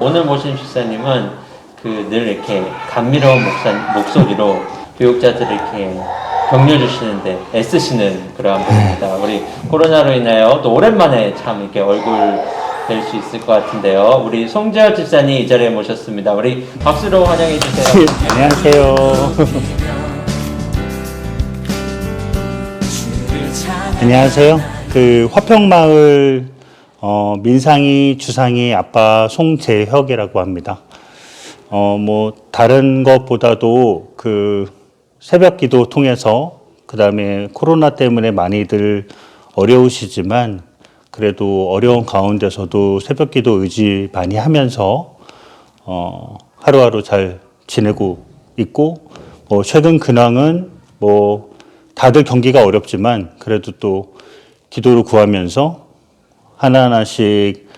오늘 모신 집사님은 늘 이렇게 감미로운 목소리로 교육자들을 이렇게 격려 주시는데 애쓰시는 그러한 분입니다. 우리 코로나로 인하여 또 오랜만에 참 이렇게 얼굴 뵐 수 있을 것 같은데요. 우리 송재열 집사님 이 자리에 모셨습니다. 우리 박수로 환영해 주세요. 안녕하세요. 안녕하세요. 화평마을 민상이 주상이 아빠 송재혁이라고 합니다. 다른 것보다도 새벽 기도 통해서 그다음에 코로나 때문에 많이들 어려우시지만 그래도 어려운 가운데서도 새벽 기도 의지 많이 하면서 하루하루 잘 지내고 있고 최근 근황은 다들 경기가 어렵지만 그래도 또 기도를 구하면서 하나하나씩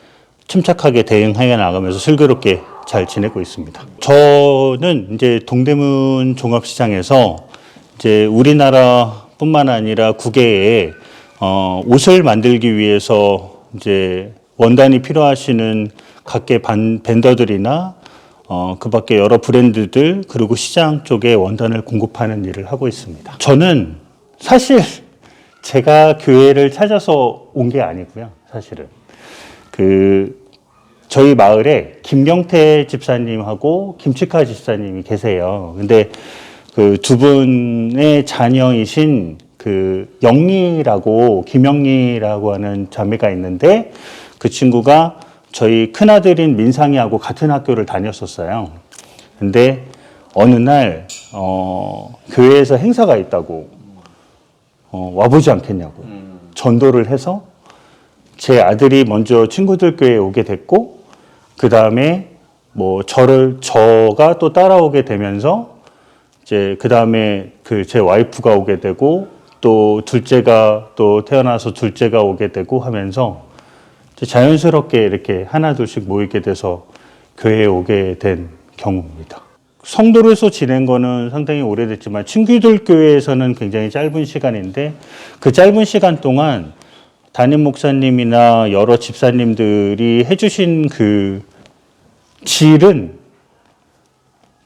침착하게 대응해 나가면서 슬기롭게 잘 지내고 있습니다. 저는 이제 동대문 종합시장에서 이제 우리나라뿐만 아니라 국외에 옷을 만들기 위해서 이제 원단이 필요하시는 각계 벤더들이나 그 밖에 여러 브랜드들 그리고 시장 쪽에 원단을 공급하는 일을 하고 있습니다. 저는 사실 제가 교회를 찾아서 온 게 아니고요. 사실은 저희 마을에 김경태 집사님하고 김치카 집사님이 계세요. 근데 두 분의 자녀이신 영리라고 김영리라고 하는 자매가 있는데 그 친구가 저희 큰아들인 민상이하고 같은 학교를 다녔었어요. 근데 어느 날 교회에서 행사가 있다고 와보지 않겠냐고 전도를 해서 제 아들이 먼저 친구들 교회에 오게 됐고 그 다음에 저가 또 따라오게 되면서 이제 그 다음에 제 와이프가 오게 되고 또 둘째가 또 태어나서 둘째가 오게 되고 하면서 자연스럽게 이렇게 하나 둘씩 모이게 돼서 교회에 오게 된 경우입니다. 성도로서 지낸 거는 상당히 오래됐지만 친구들 교회에서는 굉장히 짧은 시간인데 그 짧은 시간 동안 담임 목사님이나 여러 집사님들이 해주신 질은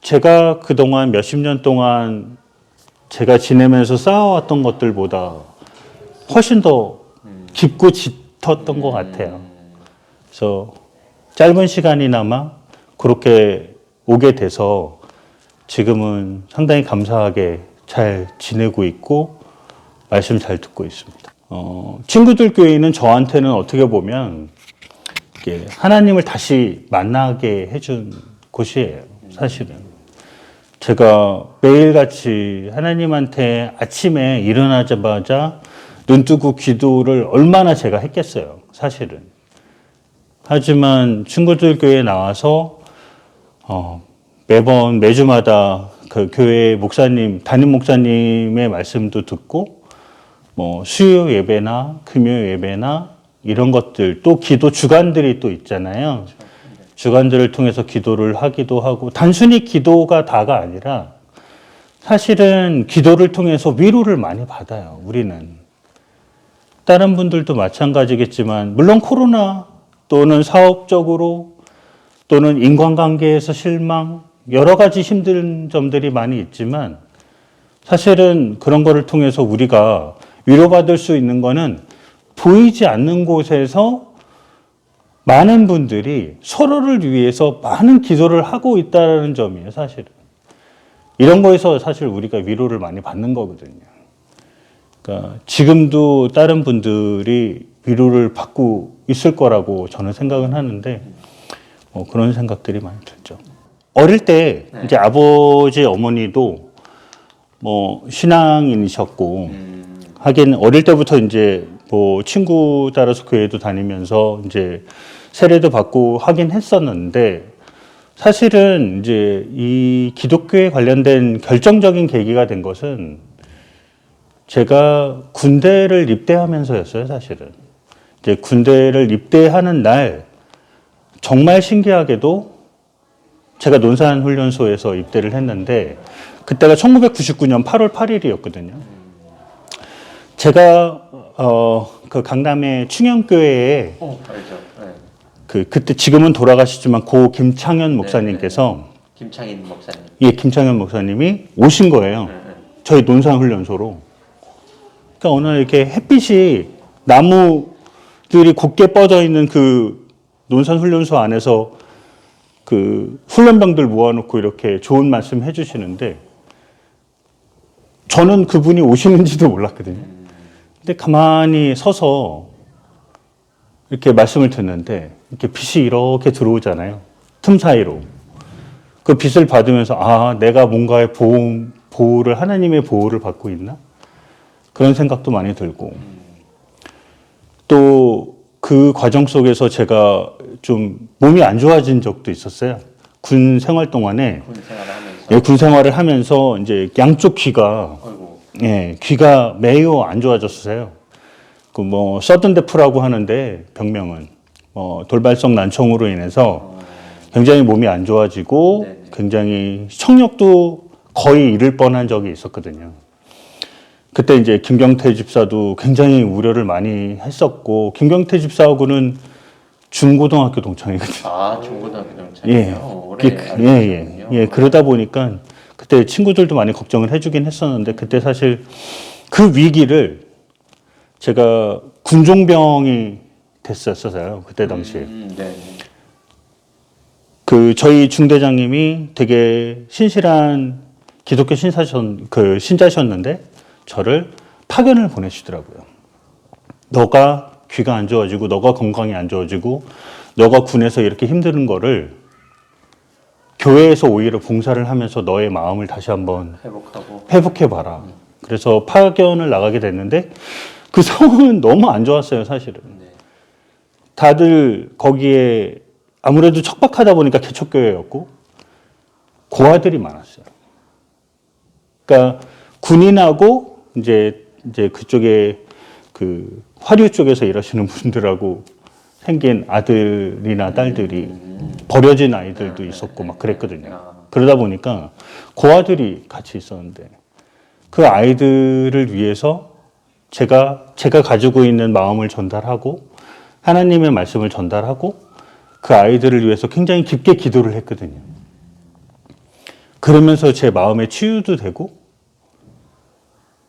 제가 그동안 몇십 년 동안 제가 지내면서 쌓아왔던 것들보다 훨씬 더 깊고 짙었던 것 같아요. 그래서 짧은 시간이나마 그렇게 오게 돼서 지금은 상당히 감사하게 잘 지내고 있고 말씀 잘 듣고 있습니다. 친구들 교회는 저한테는 어떻게 보면 하나님을 다시 만나게 해준 곳이에요. 사실은 제가 매일같이 하나님한테 아침에 일어나자마자 눈 뜨고 기도를 얼마나 제가 했겠어요. 사실은. 하지만 친구들 교회에 나와서 매주마다 교회 목사님, 담임 목사님의 말씀도 듣고 수요 예배나 금요 예배나 이런 것들 또 기도 주간들이 또 있잖아요. 주간들을 통해서 기도를 하기도 하고 단순히 기도가 다가 아니라 사실은 기도를 통해서 위로를 많이 받아요. 우리는. 다른 분들도 마찬가지겠지만 물론 코로나 또는 사업적으로 또는 인간관계에서 실망 여러 가지 힘든 점들이 많이 있지만 사실은 그런 거를 통해서 우리가 위로받을 수 있는 거는 보이지 않는 곳에서 많은 분들이 서로를 위해서 많은 기도를 하고 있다는 점이에요. 사실은. 이런 거에서 사실 우리가 위로를 많이 받는 거거든요. 그러니까 지금도 다른 분들이 위로를 받고 있을 거라고 저는 생각은 하는데 그런 생각들이 많이 들죠. 어릴 때 이제 아버지 어머니도 신앙인이셨고 하긴 어릴 때부터 이제 친구 따라서 교회도 다니면서 이제 세례도 받고 하긴 했었는데 사실은 이제 이 기독교에 관련된 결정적인 계기가 된 것은 제가 군대를 입대하면서였어요. 사실은 이제 군대를 입대하는 날 정말 신기하게도 제가 논산훈련소에서 입대를 했는데 그때가 1999년 8월 8일이었거든요. 제가 그 강남의 충영교회에 알죠. 네. 그때 지금은 돌아가시지만 고 김창현 목사님께서 김창인 목사님. 예, 김창현 목사님이 오신 거예요. 저희 논산훈련소로. 그러니까 어느 날 이렇게 햇빛이 나무들이 곱게 뻗어 있는 그 논산훈련소 안에서 그 훈련병들 모아놓고 이렇게 좋은 말씀 해주시는데 저는 그분이 오시는지도 몰랐거든요. 근데 가만히 서서 이렇게 말씀을 듣는데 이렇게 빛이 이렇게 들어오잖아요. 틈 사이로. 그 빛을 받으면서 아, 내가 뭔가의 보호를 하나님의 보호를 받고 있나? 그런 생각도 많이 들고 또 그 과정 속에서 제가 좀 몸이 안 좋아진 적도 있었어요. 군 생활 동안에 군 생활하면서. 예, 군 생활을 하면서 이제 양쪽 귀가 어이구. 예, 귀가 매우 안 좋아졌어요. 그 뭐 서든데프라고 하는데 병명은 돌발성 난청으로 인해서 굉장히 몸이 안 좋아지고 네네. 굉장히 청력도 거의 잃을 뻔한 적이 있었거든요. 그때 이제 김경태 집사도 굉장히 우려를 많이 했었고 김경태 집사하고는 중고등학교 동창이거든요. 아, 중고등학교 동창이요. 예, 오래 예. 그러다 보니까 그때 친구들도 많이 걱정을 해주긴 했었는데 그때 사실 그 위기를 제가 군종병이 됐었어요. 그때 당시에. 네. 그 저희 중대장님이 되게 신실한 기독교 신자셨는데 저를 파견을 보내시더라고요. 너가 귀가 안 좋아지고 너가 건강이 안 좋아지고 너가 군에서 이렇게 힘든 거를 교회에서 오히려 봉사를 하면서 너의 마음을 다시 한번 회복해봐라. 그래서 파견을 나가게 됐는데 그 상황은 너무 안 좋았어요, 사실은. 네. 다들 거기에 아무래도 척박하다 보니까 개척교회였고 고아들이 많았어요. 그러니까 군인하고 이제 그쪽에 그 화류 쪽에서 일하시는 분들하고 생긴 아들이나 딸들이 버려진 아이들도 있었고 막 그랬거든요. 그러다 보니까 고아들이 같이 있었는데 그 아이들을 위해서 제가 가지고 있는 마음을 전달하고 하나님의 말씀을 전달하고 그 아이들을 위해서 굉장히 깊게 기도를 했거든요. 그러면서 제 마음의 치유도 되고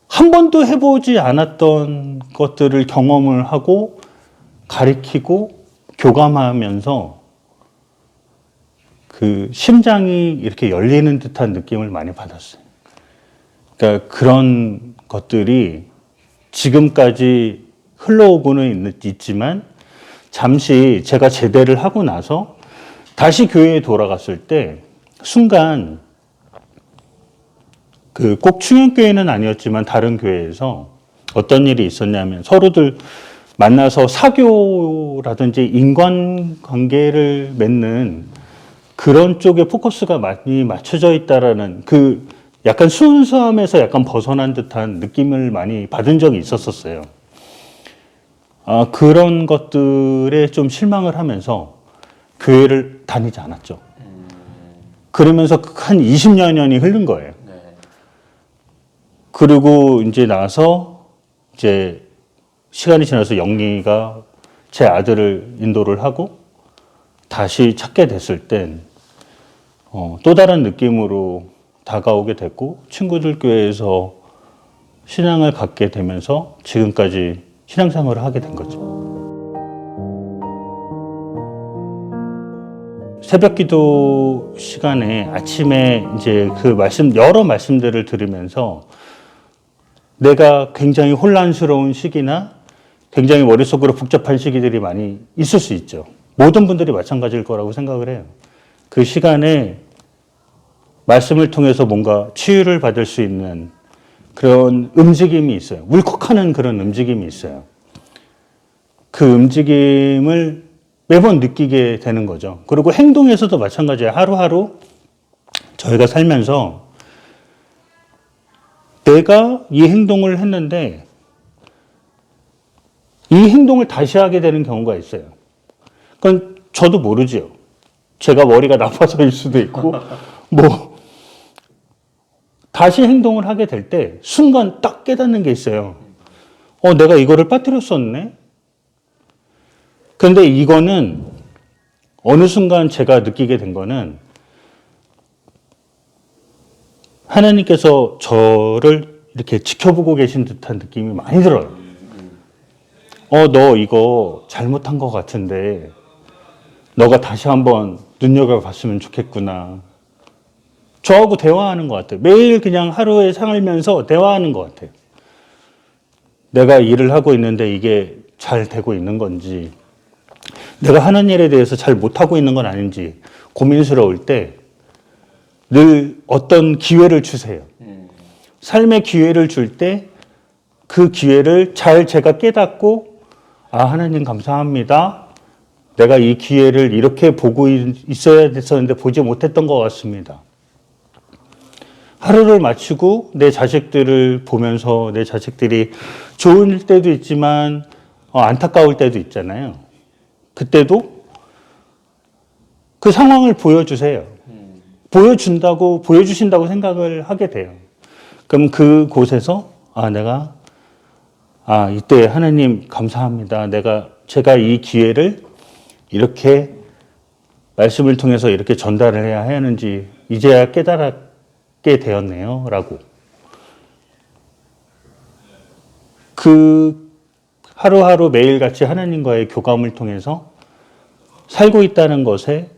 한 번도 해보지 않았던 것들을 경험을 하고 가리키고 교감하면서 그 심장이 이렇게 열리는 듯한 느낌을 많이 받았어요. 그러니까 그런 것들이 지금까지 흘러오고는 있지만 잠시 제가 제대를 하고 나서 다시 교회에 돌아갔을 때 순간 그 꼭 충현교회는 아니었지만 다른 교회에서 어떤 일이 있었냐면 서로들 만나서 사교라든지 인간관계를 맺는 그런 쪽에 포커스가 많이 맞춰져 있다라는 그 약간 순수함에서 약간 벗어난 듯한 느낌을 많이 받은 적이 있었어요. 그런 것들에 좀 실망을 하면서 교회를 다니지 않았죠. 그러면서 한 20여 년이 흐른 거예요. 네. 그리고 이제 나서 이제 시간이 지나서 영리가 제 아들을 인도를 하고 다시 찾게 됐을 땐 또 다른 느낌으로 다가오게 됐고 친구들 교회에서 신앙을 갖게 되면서 지금까지 신앙생활을 하게 된 거죠. 새벽 기도 시간에 아침에 이제 그 여러 말씀들을 들으면서 내가 굉장히 혼란스러운 시기나 굉장히 머릿속으로 복잡한 시기들이 많이 있을 수 있죠. 모든 분들이 마찬가지일 거라고 생각을 해요. 그 시간에 말씀을 통해서 뭔가 치유를 받을 수 있는 그런 움직임이 있어요. 울컥하는 그런 움직임이 있어요. 그 움직임을 매번 느끼게 되는 거죠. 그리고 행동에서도 마찬가지예요. 하루하루 저희가 살면서 내가 이 행동을 했는데 이 행동을 다시 하게 되는 경우가 있어요. 그건 저도 모르지요. 제가 머리가 나빠서일 수도 있고 뭐 다시 행동을 하게 될 때 순간 딱 깨닫는 게 있어요. 내가 이거를 빠뜨렸었네. 근데 이거는 어느 순간 제가 느끼게 된 거는 하나님께서 저를 이렇게 지켜보고 계신 듯한 느낌이 많이 들어요. 너 이거 잘못한 것 같은데 너가 다시 한번 눈여겨봤으면 좋겠구나. 저하고 대화하는 것 같아요. 매일 그냥 하루에 살면서 대화하는 것 같아요. 내가 일을 하고 있는데 이게 잘 되고 있는 건지, 내가 하는 일에 대해서 잘 못하고 있는 건 아닌지 고민스러울 때 늘 어떤 기회를 주세요. 삶의 기회를 줄 때 그 기회를 잘 제가 깨닫고, 하나님 감사합니다. 내가 이 기회를 이렇게 보고 있어야 됐었는데 보지 못했던 것 같습니다. 하루를 마치고 내 자식들을 보면서 내 자식들이 좋을 때도 있지만 안타까울 때도 있잖아요. 그때도 그 상황을 보여주세요. 보여주신다고 생각을 하게 돼요. 그럼 그곳에서 내가 이때 하나님 감사합니다. 제가 이 기회를 이렇게 말씀을 통해서 이렇게 전달을 해야 하는지 이제야 깨달게 되었네요. 라고. 그 하루하루 매일같이 하나님과의 교감을 통해서 살고 있다는 것에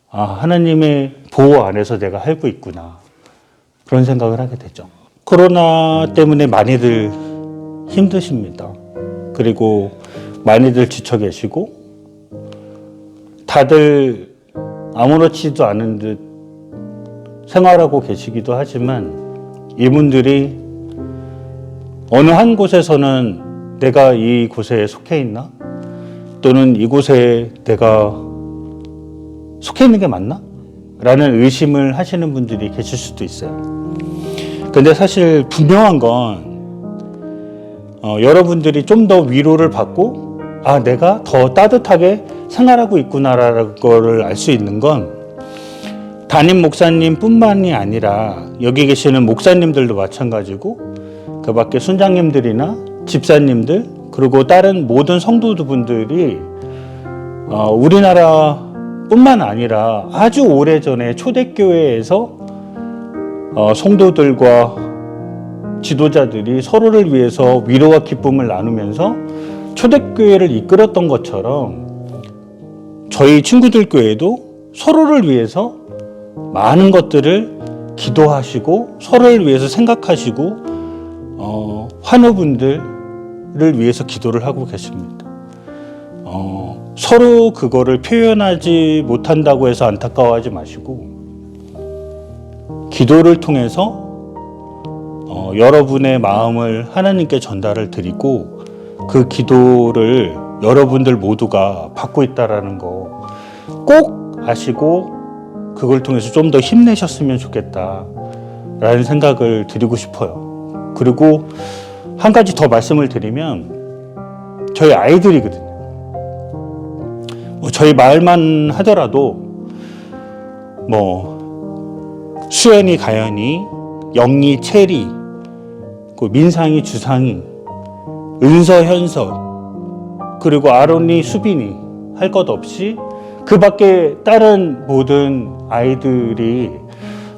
하나님의 보호 안에서 내가 살고 있구나. 그런 생각을 하게 되죠. 코로나 때문에 많이들 힘드십니다. 그리고 많이들 지쳐 계시고 다들 아무렇지도 않은 듯 생활하고 계시기도 하지만 이분들이 어느 한 곳에서는 내가 이곳에 속해 있나? 또는 이곳에 내가 속해 있는 게 맞나? 라는 의심을 하시는 분들이 계실 수도 있어요. 근데 사실 분명한 건 여러분들이 좀 더 위로를 받고 내가 더 따뜻하게 생활하고 있구나라는 거를 알 수 있는 건 담임 목사님 뿐만이 아니라 여기 계시는 목사님들도 마찬가지고 그 밖에 순장님들이나 집사님들 그리고 다른 모든 성도분들이 우리나라 뿐만 아니라 아주 오래전에 초대교회에서 성도들과 지도자들이 서로를 위해서 위로와 기쁨을 나누면서 초대교회를 이끌었던 것처럼 저희 친구들 교회도 서로를 위해서 많은 것들을 기도하시고 서로를 위해서 생각하시고 환우분들을 위해서 기도를 하고 계십니다. 서로 그거를 표현하지 못한다고 해서 안타까워하지 마시고 기도를 통해서 여러분의 마음을 하나님께 전달을 드리고 그 기도를 여러분들 모두가 받고 있다라는 거 꼭 아시고 그걸 통해서 좀 더 힘내셨으면 좋겠다라는 생각을 드리고 싶어요. 그리고 한 가지 더 말씀을 드리면 저희 아이들이거든요. 저희 말만 하더라도 수연이, 가연이, 영리, 체리, 민상이, 주상이, 은서, 현서, 그리고 아론이, 수빈이 할 것 없이 그 밖에 다른 모든 아이들이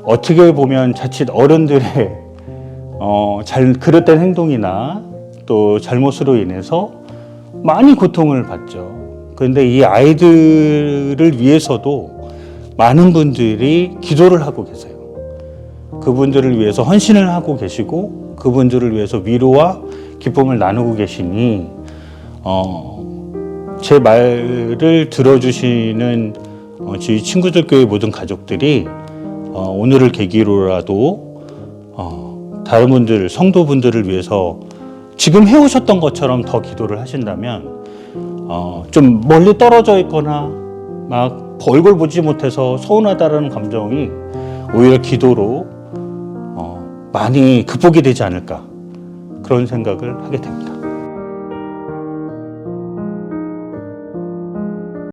어떻게 보면 자칫 어른들의 그릇된 행동이나 또 잘못으로 인해서 많이 고통을 받죠. 그런데 이 아이들을 위해서도 많은 분들이 기도를 하고 계세요. 그분들을 위해서 헌신을 하고 계시고 그분들을 위해서 위로와 기쁨을 나누고 계시니 제 말을 들어주시는 저희 친구들 교회 모든 가족들이 오늘을 계기로라도 다른 분들, 성도분들을 위해서 지금 해오셨던 것처럼 더 기도를 하신다면 좀 멀리 떨어져 있거나 막 얼굴 보지 못해서 서운하다는 감정이 오히려 기도로 많이 극복이 되지 않을까 그런 생각을 하게 됩니다.